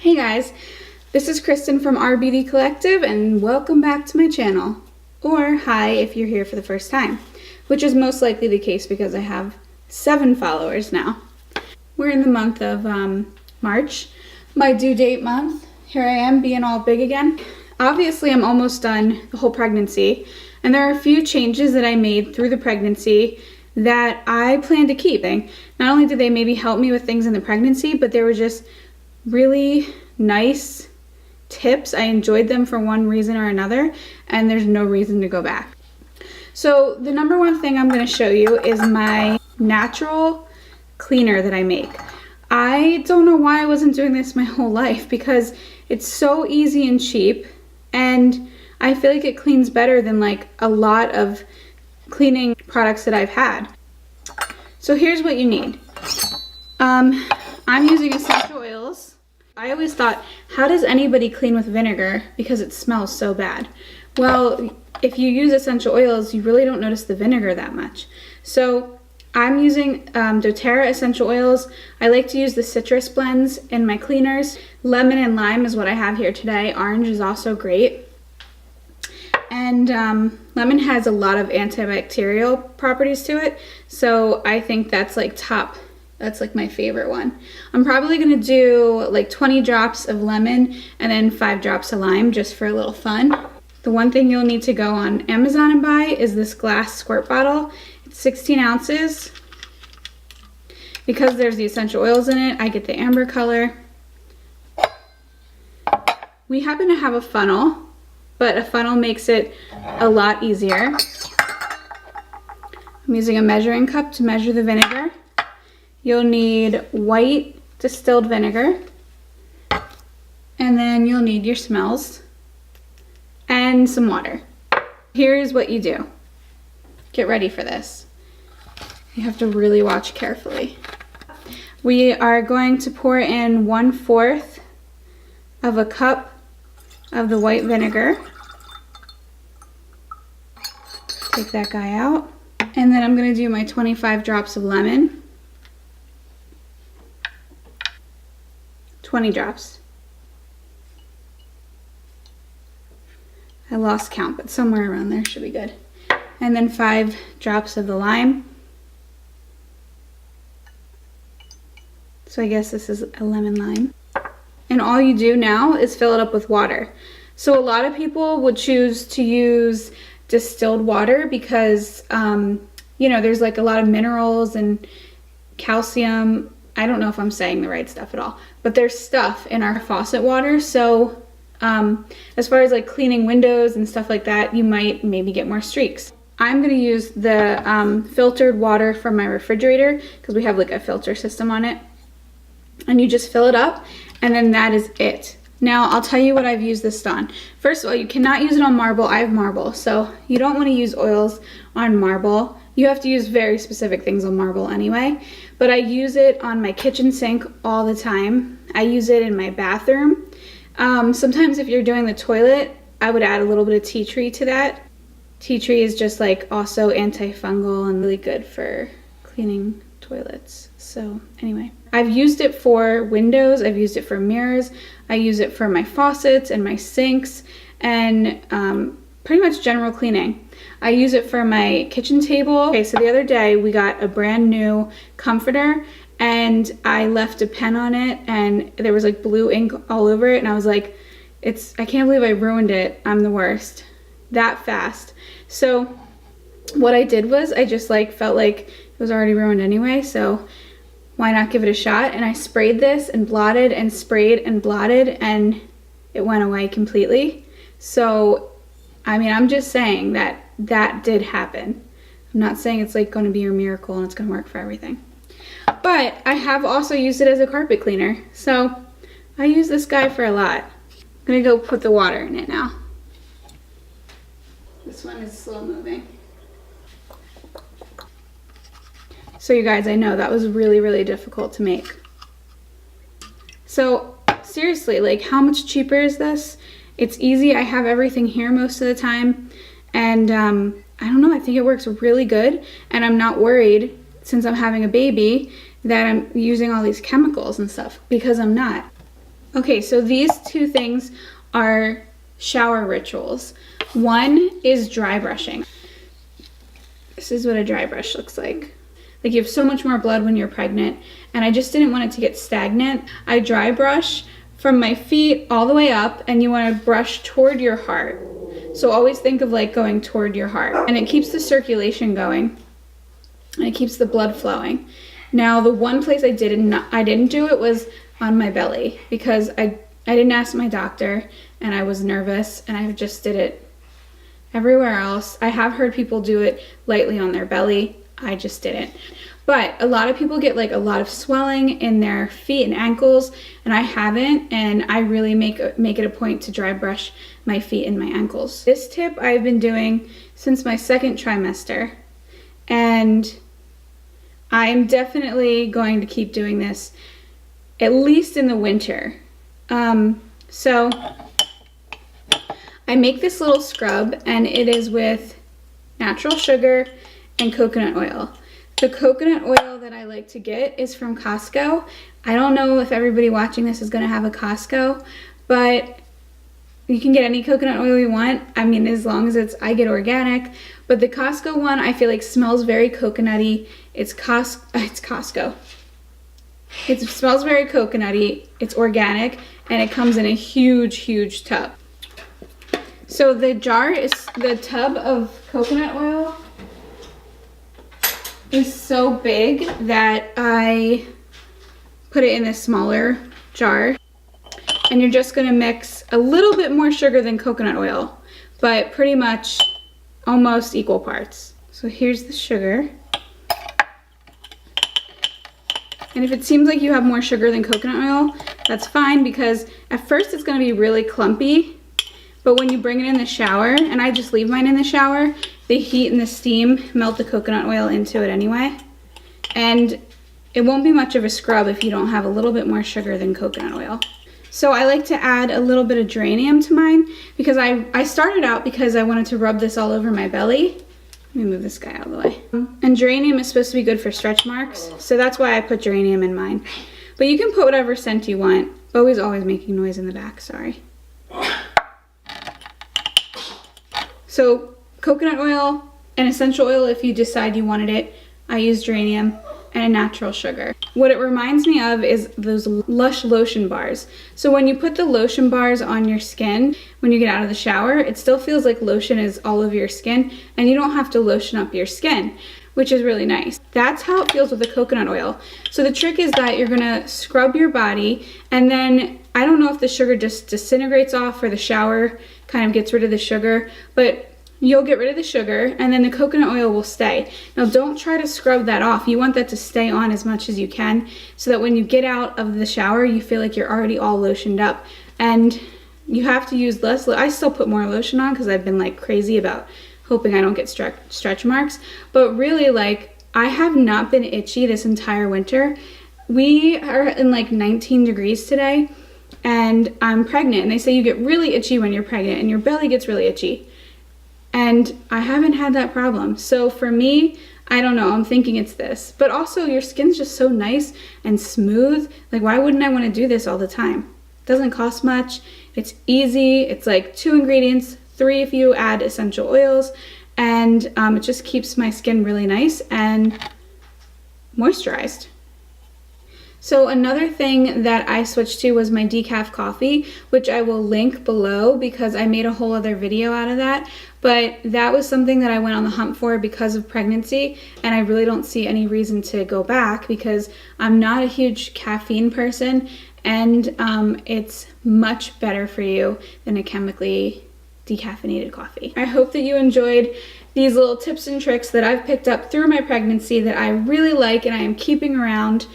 Hey guys, this is Kristen from Our Beauty Collective and welcome back to my channel. Or hi if you're here for the first time, which is most likely the case because I have 7 followers now. We're in the month of March, my due date month. Here I am being all big again. Obviously I'm almost done the whole pregnancy and there are a few changes that I made through the pregnancy that I plan to keep. Not only did they maybe help me with things in the pregnancy, but they were just really nice tips. I enjoyed them for one reason or another, and there's no reason to go back. So the number one thing I'm going to show you is my natural cleaner that I make. I don't know why I wasn't doing this my whole life because it's so easy and cheap, and I feel like it cleans better than like a lot of cleaning products that I've had. So here's what you need. I'm using essential oils. I always thought, how does anybody clean with vinegar because it smells so bad? Well, if you use essential oils, you really don't notice the vinegar that much. So I'm using doTERRA essential oils. I like to use the citrus blends in my cleaners. Lemon and lime is what I have here today. Orange is also great. And lemon has a lot of antibacterial properties to it, so I think that's like top. That's like my favorite one. I'm probably gonna do like 20 drops of lemon and then 5 drops of lime just for a little fun. The one thing you'll need to go on Amazon and buy is this glass squirt bottle. It's 16 ounces. Because there's the essential oils in it, I get the amber color. We happen to have a funnel, but a funnel makes it a lot easier. I'm using a measuring cup to measure the vinegar. You'll need white distilled vinegar, and then you'll need your smells and some water. Here's what you do. Get ready for this. You have to really watch carefully. We are going to pour in 1/4 of a cup of the white vinegar. Take that guy out. And then I'm going to do my 25 drops of lemon. 20 drops. I lost count, but somewhere around there should be good. And then 5 drops of the lime. So I guess this is a lemon lime. And all you do now is fill it up with water. So a lot of people would choose to use distilled water because, you know, there's like a lot of minerals and calcium. I don't know if I'm saying the right stuff at all, but there's stuff in our faucet water. So as far as like cleaning windows and stuff like that, you might maybe get more streaks. I'm gonna use the filtered water from my refrigerator because we have like a filter system on it. And you just fill it up and then that is it. Now I'll tell you what I've used this on. First of all, you cannot use it on marble. I have marble, so you don't want to use oils on marble. You have to use very specific things on marble anyway, but I use it on my kitchen sink all the time. I use it in my bathroom. Sometimes if you're doing the toilet, I would add a little bit of tea tree to that. Tea tree is just like also antifungal and really good for cleaning toilets. So anyway, I've used it for windows, I've used it for mirrors, I use it for my faucets and my sinks and pretty much general cleaning. I use it for my kitchen table. Okay, so the other day we got a brand new comforter and I left a pen on it and there was like blue ink all over it and I was like, I can't believe I ruined it. I'm the worst. That fast. So what I did was I just like felt like it was already ruined anyway, so why not give it a shot? And I sprayed this and blotted and sprayed and blotted and it went away completely. So, I mean, I'm just saying that that did happen. I'm not saying it's like going to be your miracle and it's going to work for everything. But I have also used it as a carpet cleaner. So I use this guy for a lot. I'm going to go put the water in it now. This one is slow moving. So you guys, I know that was really, really difficult to make. So seriously, like how much cheaper is this? It's easy. I have everything here most of the time. And I don't know, I think it works really good. And I'm not worried since I'm having a baby that I'm using all these chemicals and stuff because I'm not. Okay, so these two things are shower rituals. One is dry brushing. This is what a dry brush looks like. Like, you have so much more blood when you're pregnant, and I just didn't want it to get stagnant. I dry brush from my feet all the way up, and you want to brush toward your heart. So always think of like going toward your heart, and it keeps the circulation going, and it keeps the blood flowing. Now, the one place I didn't do it was on my belly, because I didn't ask my doctor, and I was nervous, and I just did it everywhere else. I have heard people do it lightly on their belly. I just didn't. But a lot of people get like a lot of swelling in their feet and ankles, and I haven't, and I really make it a point to dry brush my feet and my ankles. This tip I've been doing since my second trimester, and I'm definitely going to keep doing this at least in the winter. So I make this little scrub, and it is with natural sugar and coconut oil. The coconut oil that I like to get is from Costco. I don't know if everybody watching this is going to have a Costco, but you can get any coconut oil you want. I mean, as long as I get organic. But the Costco one, I feel like smells very coconutty. It's Costco. It smells very coconutty. It's organic, and it comes in a huge, huge tub. So the tub of coconut oil is so big that I put it in a smaller jar. And you're just gonna mix a little bit more sugar than coconut oil, but pretty much almost equal parts. So here's the sugar. And if it seems like you have more sugar than coconut oil, that's fine, because at first it's gonna be really clumpy, but when you bring it in the shower, and I just leave mine in the shower, the heat and the steam melt the coconut oil into it anyway. And it won't be much of a scrub if you don't have a little bit more sugar than coconut oil. So I like to add a little bit of geranium to mine, because I started out because I wanted to rub this all over my belly. Let me move this guy out of the way. And geranium is supposed to be good for stretch marks, so that's why I put geranium in mine. But you can put whatever scent you want. Always making noise in the back, sorry. So coconut oil and essential oil if you decide you wanted it. I use geranium and a natural sugar. What it reminds me of is those Lush lotion bars. So when you put the lotion bars on your skin, when you get out of the shower, it still feels like lotion is all over your skin, and you don't have to lotion up your skin, which is really nice. That's how it feels with the coconut oil. So the trick is that you're gonna scrub your body, and then I don't know if the sugar just disintegrates off or the shower kind of gets rid of the sugar, but you'll get rid of the sugar, and then the coconut oil will stay. Now, don't try to scrub that off. You want that to stay on as much as you can, so that when you get out of the shower, you feel like you're already all lotioned up. And you have to use less. I still put more lotion on because I've been like crazy about hoping I don't get stretch marks. But really, like, I have not been itchy this entire winter. We are in like 19 degrees today, and I'm pregnant. And they say you get really itchy when you're pregnant, and your belly gets really itchy. And I haven't had that problem. So for me, I don't know, I'm thinking it's this. But also, your skin's just so nice and smooth. Like, why wouldn't I want to do this all the time? It doesn't cost much. It's easy. It's like 2 ingredients, 3 if you add essential oils. And it just keeps my skin really nice and moisturized. So another thing that I switched to was my decaf coffee, which I will link below because I made a whole other video out of that. But that was something that I went on the hunt for because of pregnancy, and I really don't see any reason to go back because I'm not a huge caffeine person, and it's much better for you than a chemically decaffeinated coffee. I hope that you enjoyed these little tips and tricks that I've picked up through my pregnancy that I really like and I am keeping around.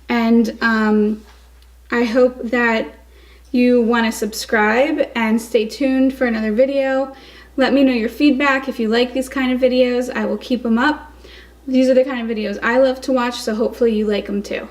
And I hope that you want to subscribe and stay tuned for another video. Let me know your feedback. If you like these kind of videos, I will keep them up. These are the kind of videos I love to watch, so hopefully you like them too.